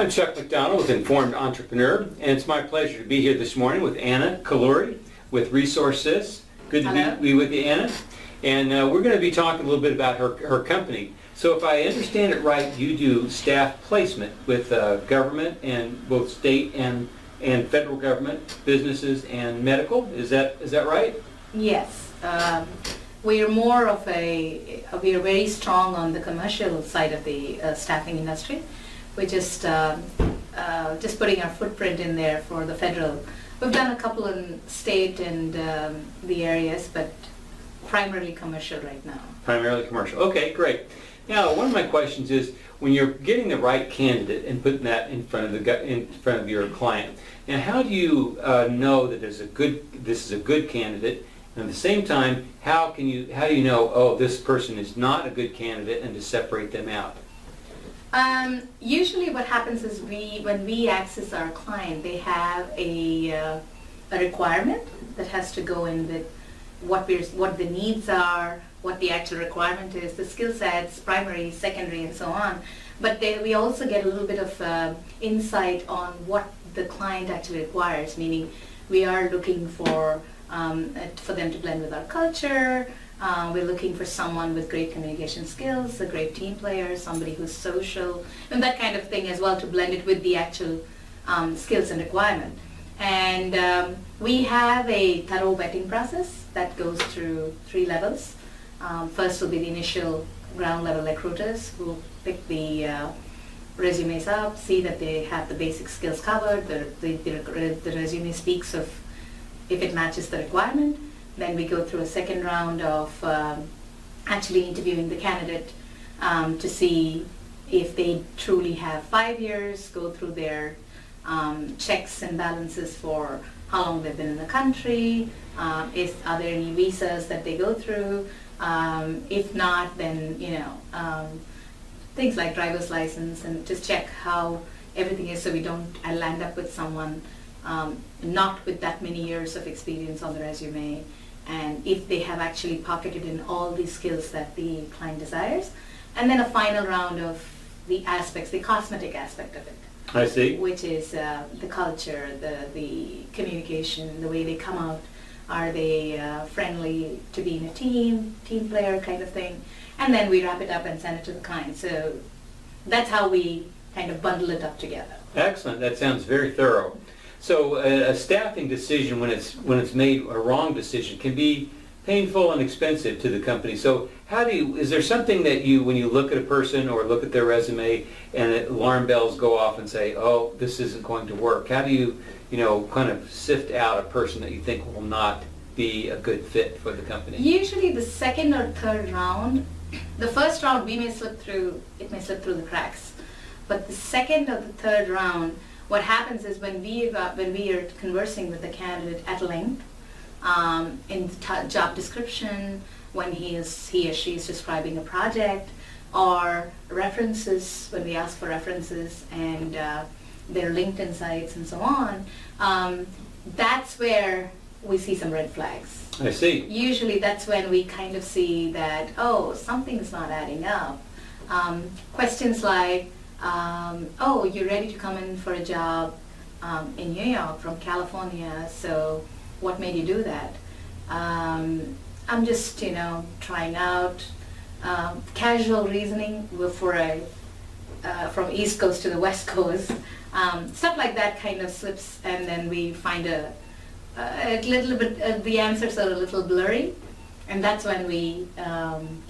I'm Chuck McDonald with Informed Entrepreneur, and it's my pleasure to be here this morning with Anna Kaluri with Resourcesys. Good to be with you, Anna. And we're going to be talking a little bit about her company. So if I understand it right, you do staff placement with government and both state and federal government, businesses and medical. Is that right? Yes. We are more of we are very strong on the commercial side of the staffing industry. We're just putting our footprint in there for the federal. We've done a couple in state and the areas, but primarily commercial right now. Primarily commercial. Okay, great. Now, one of my questions is, when you're getting the right candidate and putting that in front of your client, and how do you know that this is a good candidate? And at the same time, how do you know, oh, this person is not a good candidate, and to separate them out? Usually what happens is when we access our client, they have a requirement that has to go in with what the needs are, what the actual requirement is, the skill sets, primary, secondary, and so on. But we also get a little bit of insight on what the client actually requires, meaning we are looking for them to blend with our culture. We're looking for someone with great communication skills, a great team player, somebody who's social, and that kind of thing as well, to blend it with the actual skills and requirement. And we have a thorough vetting process that goes through 3 levels. First will be the initial ground level recruiters who pick the resumes up, see that they have the basic skills covered, the resume speaks of if it matches the requirement. Then we go through a second round of actually interviewing the candidate to see if they truly have 5 years, go through their checks and balances for how long they've been in the country, are there any visas that they go through, if not, then things like driver's license, and just check how everything is, so we don't land up with someone not with that many years of experience on the resume, and if they have actually pocketed in all the skills that the client desires. And then a final round of the aspects, the cosmetic aspect of it. I see. Which is the culture, the communication, the way they come out. Are they friendly to be in a team player kind of thing? And then we wrap it up and send it to the client. So that's how we kind of bundle it up together. Excellent. That sounds very thorough. So a staffing decision, when it's made a wrong decision, can be painful and expensive to the company. So is there something that when you look at a person or look at their resume and alarm bells go off and say, oh, this isn't going to work? How do you, kind of sift out a person that you think will not be a good fit for the company? Usually the second or third round. The first round it may slip through the cracks. But the second or the third round, what happens is when we are conversing with the candidate at length, in the job description, when he or she is describing a project, or references, when we ask for references and their LinkedIn sites and so on, that's where we see some red flags. I see. Usually that's when we kind of see that, oh, something's not adding up. Questions like, oh, you're ready to come in for a job in New York from California, so what made you do that? I'm just, trying out. Casual reasoning from East Coast to the West Coast. Stuff like that kind of slips, and then we find a little bit, the answers are a little blurry, and that's when we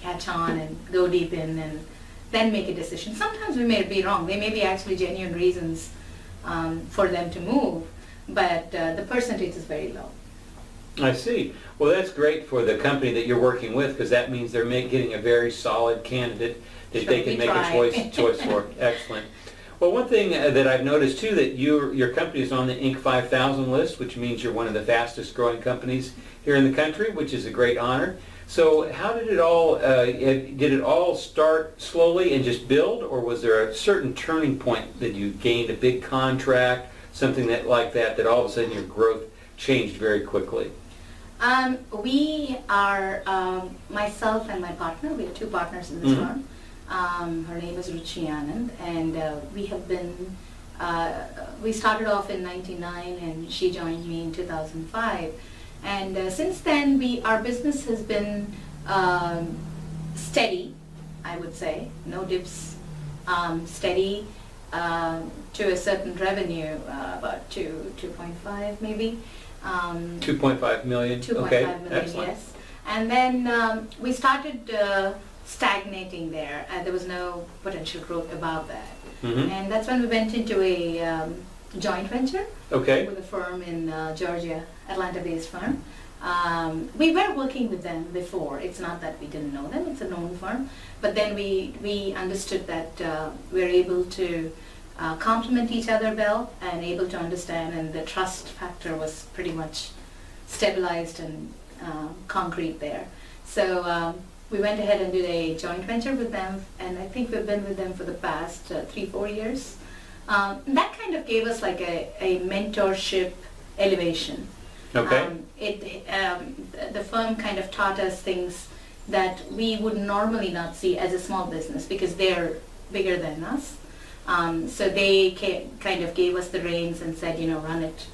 catch on and go deep in and then make a decision. Sometimes we may be wrong. They may be actually genuine reasons for them to move, but the percentage is very low. I see. Well, that's great for the company that you're working with, because that means they're getting a very solid candidate that they can make a choice for. Excellent. Well, one thing that I've noticed too, that your company is on the Inc. 5000 list, which means you're one of the fastest growing companies here in the country, which is a great honor. So how did it all start slowly and just build, or was there a certain turning point that you gained a big contract, something that all of a sudden your growth changed very quickly? We are, myself and my partner, we have 2 partners in this firm. Her name is Ruchi Anand, and we have been We started off in '99 and she joined me in 2005. And since then, our business has been steady, I would say, no dips, steady to a certain revenue, about 2.5 maybe. 2.5 million? 2.5 okay. million, Excellent. yes. And then we started stagnating there. There was no potential growth above that. Mm-hmm. And that's when we went into a joint venture Okay. with a firm in Georgia, Atlanta-based firm. We were working with them before. It's not that we didn't know them, it's a known firm. But then we understood that we're able to complement each other well and able to understand, and the trust factor was pretty much stabilized and concrete there. So we went ahead and did a joint venture with them, and I think we've been with them for the past 3-4 years. That kind of gave us like a mentorship elevation. Okay. The firm kind of taught us things that we would normally not see as a small business because they're bigger than us. So they kind of gave us the reins and said, run it,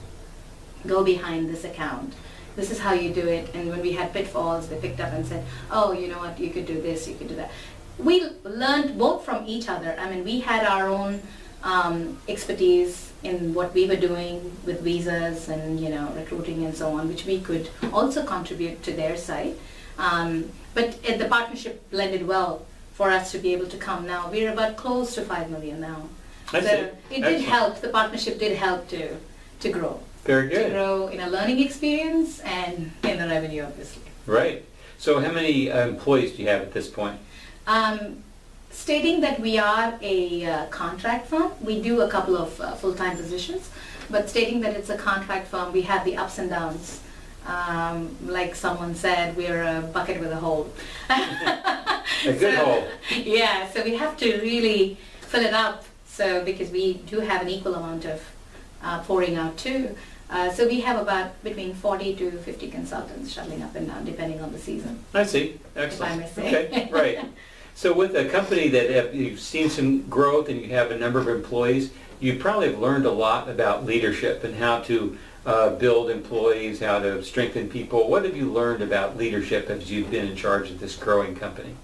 go behind this account. This is how you do it. And when we had pitfalls, they picked up and said, oh, you know what, you could do this, you could do that. We learned both from each other. I mean, we had our own expertise in what we were doing with visas and recruiting and so on, which we could also contribute to their side. But the partnership blended well for us to be able to come now. We're about close to 5 million now. I see. It did Excellent. help. The partnership did help to grow. Very To good. grow in a learning experience and in the revenue, obviously. Right. So how many employees do you have at this point? Stating that we are a contract firm, we do a couple of full-time positions, but stating that it's a contract firm, we have the ups and downs. Like someone said, we're a bucket with a hole. A good hole. Yeah, so we have to really fill it up. So because we do have an equal amount of pouring out too. So we have about between 40 to 50 consultants shuttling up and down depending on the season. I see. Excellent. If I may say. Okay, right. So with a company that you've seen some growth and you have a number of employees, you probably have learned a lot about leadership and how to build employees, how to strengthen people. What have you learned about leadership as you've been in charge of this growing company?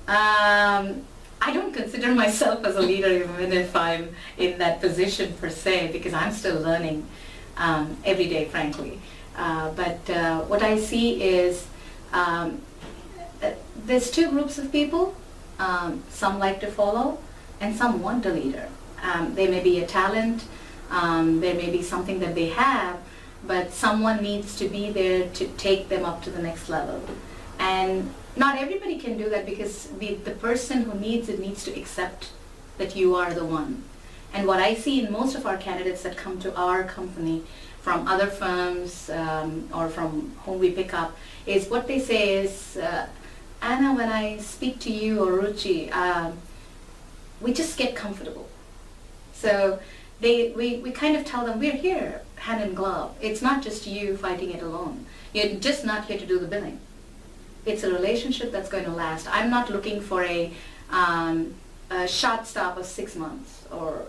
I don't consider myself as a leader even if I'm in that position per se, because I'm still learning every day, frankly. But what I see is there's two groups of people. Some like to follow and some want a leader. There may be a talent, there may be something that they have, but someone needs to be there to take them up to the next level. And not everybody can do that because the person who needs it needs to accept that you are the one. And what I see in most of our candidates that come to our company from other firms or from whom we pick up is what they say is, Anna, when I speak to you or Ruchi, we just get comfortable. So we kind of tell them, we're here, hand in glove. It's not just you fighting it alone. You're just not here to do the billing. It's a relationship that's going to last. I'm not looking for a short stop of 6 months or,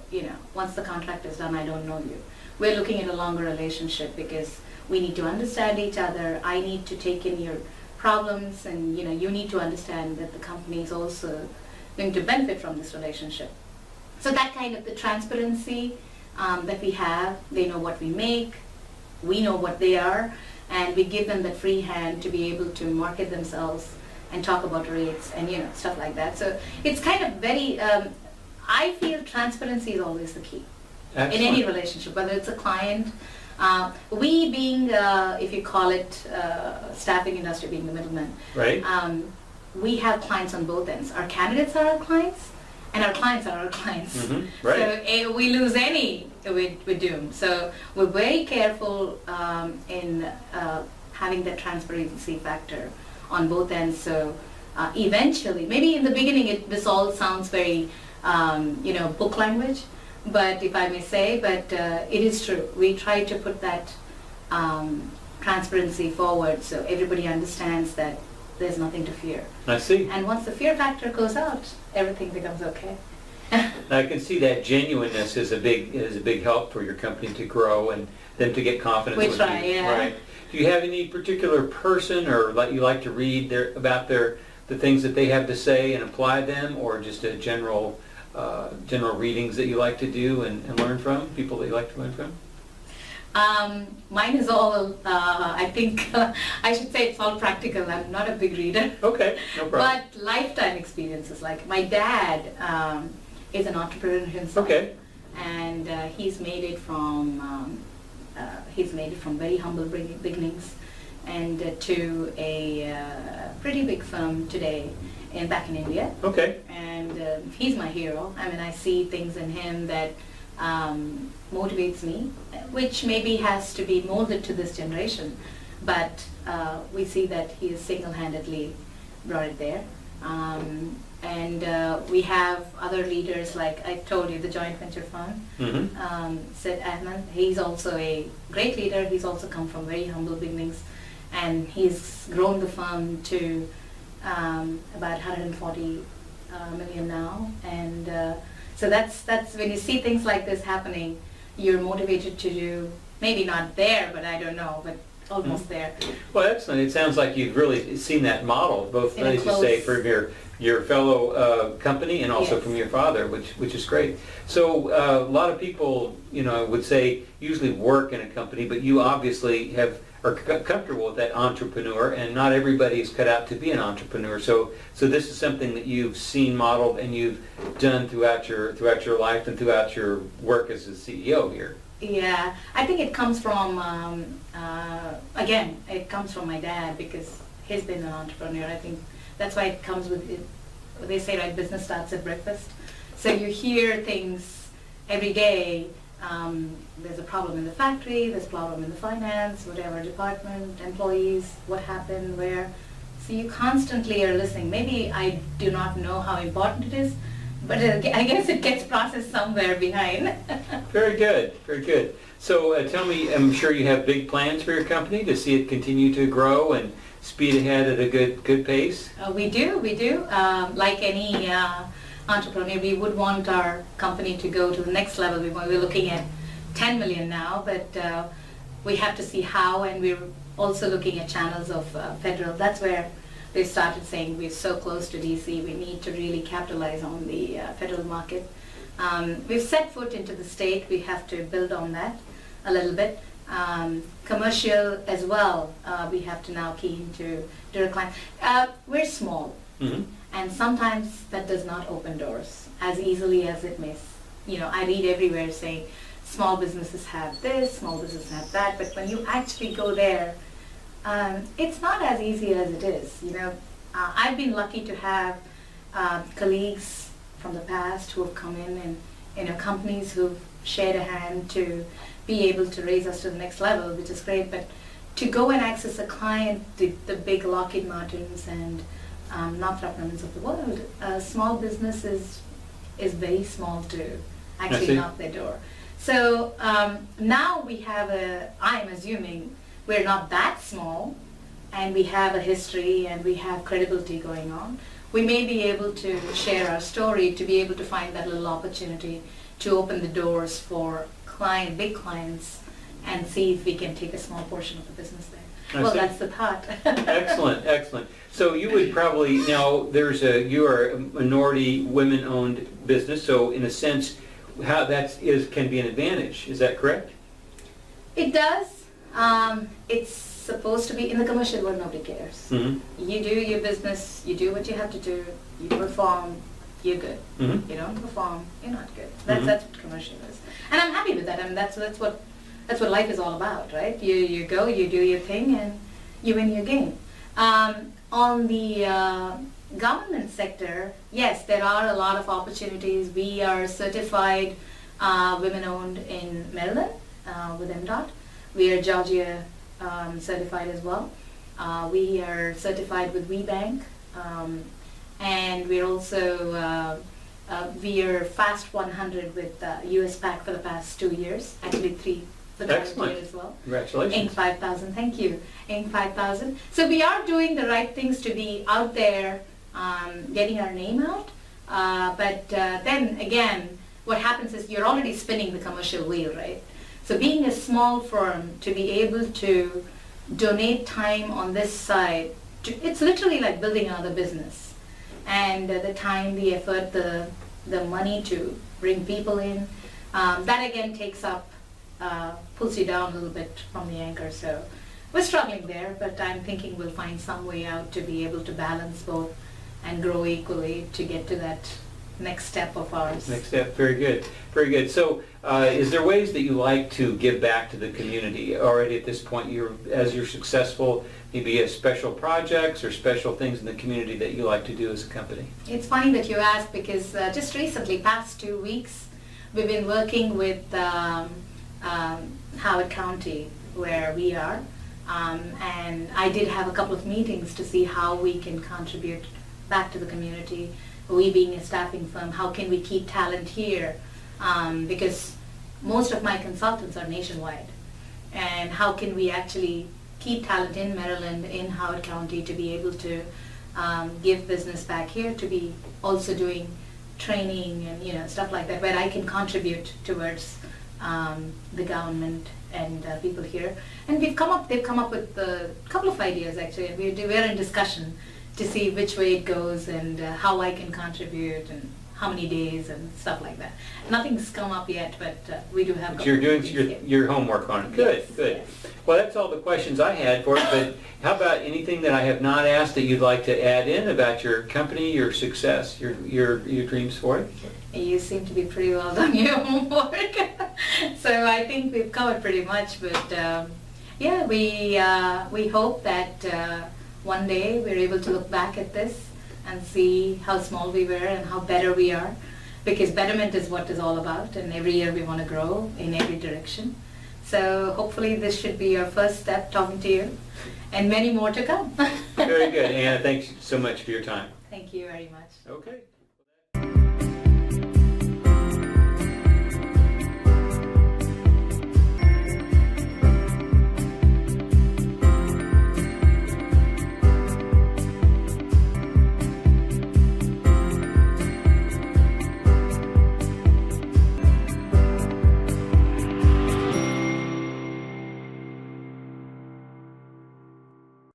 once the contract is done, I don't know you. We're looking at a longer relationship because we need to understand each other. I need to take in your problems and, you need to understand that the company is also going to benefit from this relationship. So that kind of the transparency that we have, they know what we make, we know what they are, and we give them that free hand to be able to market themselves and talk about rates and stuff like that. So it's kind of very, I feel transparency is always the key. Excellent. In any relationship, whether it's a client, we being, if you call it staffing industry being the middleman, Right. We have clients on both ends. Our candidates are our clients, and our clients are our clients. Mm-hmm. Right. So we lose any, we're doomed. So we're very careful in having that transparency factor on both ends. So eventually, maybe in the beginning, this all sounds very, book language, but if I may say, but it is true. We try to put that transparency forward so everybody understands that there's nothing to fear. I see. And once the fear factor goes out, everything becomes okay. I can see that genuineness is a big help for your company to grow and them to get confidence We with try, you. yeah. Right. Do you have any particular person or you like to read about the things that they have to say and apply them, or just a general readings that you like to do and learn from, people that you like to learn from? Mine is all, I think, I should say it's all practical. I'm not a big reader. Okay, no problem. But lifetime experiences, like my dad is an entrepreneur himself. Okay. And he's made it from very humble beginnings and to a pretty big firm today back in India. Okay. And he's my hero. I mean, I see things in him that motivates me, which maybe has to be molded to this generation. But we see that he has single-handedly brought it there. And we have other leaders, like I told you, the joint venture fund. Mm-hmm. Sid Ahmed, he's also a great leader. He's also come from very humble beginnings, and he's grown the firm to about 140 million now. And so that's when you see things like this happening, you're motivated to do, maybe not there, but I don't know, but almost there. Well, excellent. It sounds like you've really seen that model, both, In a as you say, close- from your fellow company and also Yes. from your father, which is great. So a lot of people, would say usually work in a company, but you obviously are comfortable with that entrepreneur, and not everybody is cut out to be an entrepreneur. So this is something that you've seen modeled and you've done throughout your life and throughout your work as a CEO here. Yeah, I think it comes from, again, it comes from my dad, because he's been an entrepreneur. I think that's why it comes with it. They say, right, business starts at breakfast. So you hear things every day. There's a problem in the factory, there's a problem in the finance, whatever department, employees, what happened, where. So you constantly are listening. Maybe I do not know how important it is, but I guess it gets processed somewhere behind. Very good, very good. So tell me, I'm sure you have big plans for your company to see it continue to grow and speed ahead at a good pace? We do. Like any entrepreneur, we would want our company to go to the next level. We're looking at 10 million now, but we have to see how, and we're also looking at channels of federal. That's where they started saying we're so close to DC, we need to really capitalize on the federal market. We've set foot into the state, we have to build on that a little bit. Commercial as well, we have to now key into direct client. We're small, Mm-hmm. and sometimes that does not open doors as easily as it may. I read everywhere saying small businesses have this, small businesses have that, but when you actually go there, it's not as easy as it is. I've been lucky to have colleagues from the past who have come in, and companies who've shared a hand to be able to raise us to the next level, which is great. But to go and access a client, the big Lockheed Martins and Northrop Grumman's of the world, small business is very small to actually knock their door. So now we have I'm assuming we're not that small, and we have a history and we have credibility going on. We may be able to share our story to be able to find that little opportunity to open the doors for big clients, and see if we can take a small portion of the business there. Well, that's the thought. Excellent, excellent. So you would probably, now you are a minority women-owned business, so in a sense, how can be an advantage. Is that correct? It does. It's supposed to be in the commercial world. Nobody cares. Mm-hmm. You do your business. You do what you have to do. You perform. You're good. Mm-hmm. You don't perform. You're not good. Mm-hmm. That's what commercial is, and I'm happy with that. I mean, that's what life is all about, right? You go, you do your thing, and you win your game. On the government sector, yes, there are a lot of opportunities. We are certified women-owned in Maryland with MDOT. We are Georgia certified as well. We are certified with WeBank, and we're also we are Fast 100 with US PAC for the past 2 years, actually 3 for the past year as well. Congratulations. Inc. 5000, thank you. Inc. 5000. So we are doing the right things to be out there, getting our name out. Then again, what happens is you're already spinning the commercial wheel, right? So being a small firm, to be able to donate time on this side, it's literally like building another business. And the time, the effort, the money to bring people in, that again takes up, pulls you down a little bit from the anchor. So we're struggling there, but I'm thinking we'll find some way out to be able to balance both and grow equally to get to that next step of ours. Next step, very good, very good. So is there ways that you like to give back to the community already at this point? As you're successful, maybe special projects or special things in the community that you like to do as a company? It's funny that you ask, because just recently, past 2 weeks, we've been working with Howard County, where we are, and I did have a couple of meetings to see how we can contribute back to the community. We being a staffing firm, how can we keep talent here? Because most of my consultants are nationwide. And how can we actually keep talent in Maryland, in Howard County, to be able to give business back here, to be also doing training and stuff like that, where I can contribute towards the government and people here. And they've come up with a couple of ideas actually, and we're in discussion to see which way it goes and how I can contribute and how many days and stuff like that. Nothing's come up yet, but we do have. But you're doing your homework on it. Good, yes, good. Yes. Well, that's all the questions I had for it, but how about anything that I have not asked that you'd like to add in about your company, your success, your dreams for it? You seem to be pretty well done your homework. So I think we've covered pretty much, but yeah, we hope that one day we're able to look back at this and see how small we were and how better we are, because betterment is what it's all about, and every year we want to grow in every direction. So hopefully this should be your first step talking to you, and many more to come. Very good. Anna, thanks so much for your time. Thank you very much. Okay.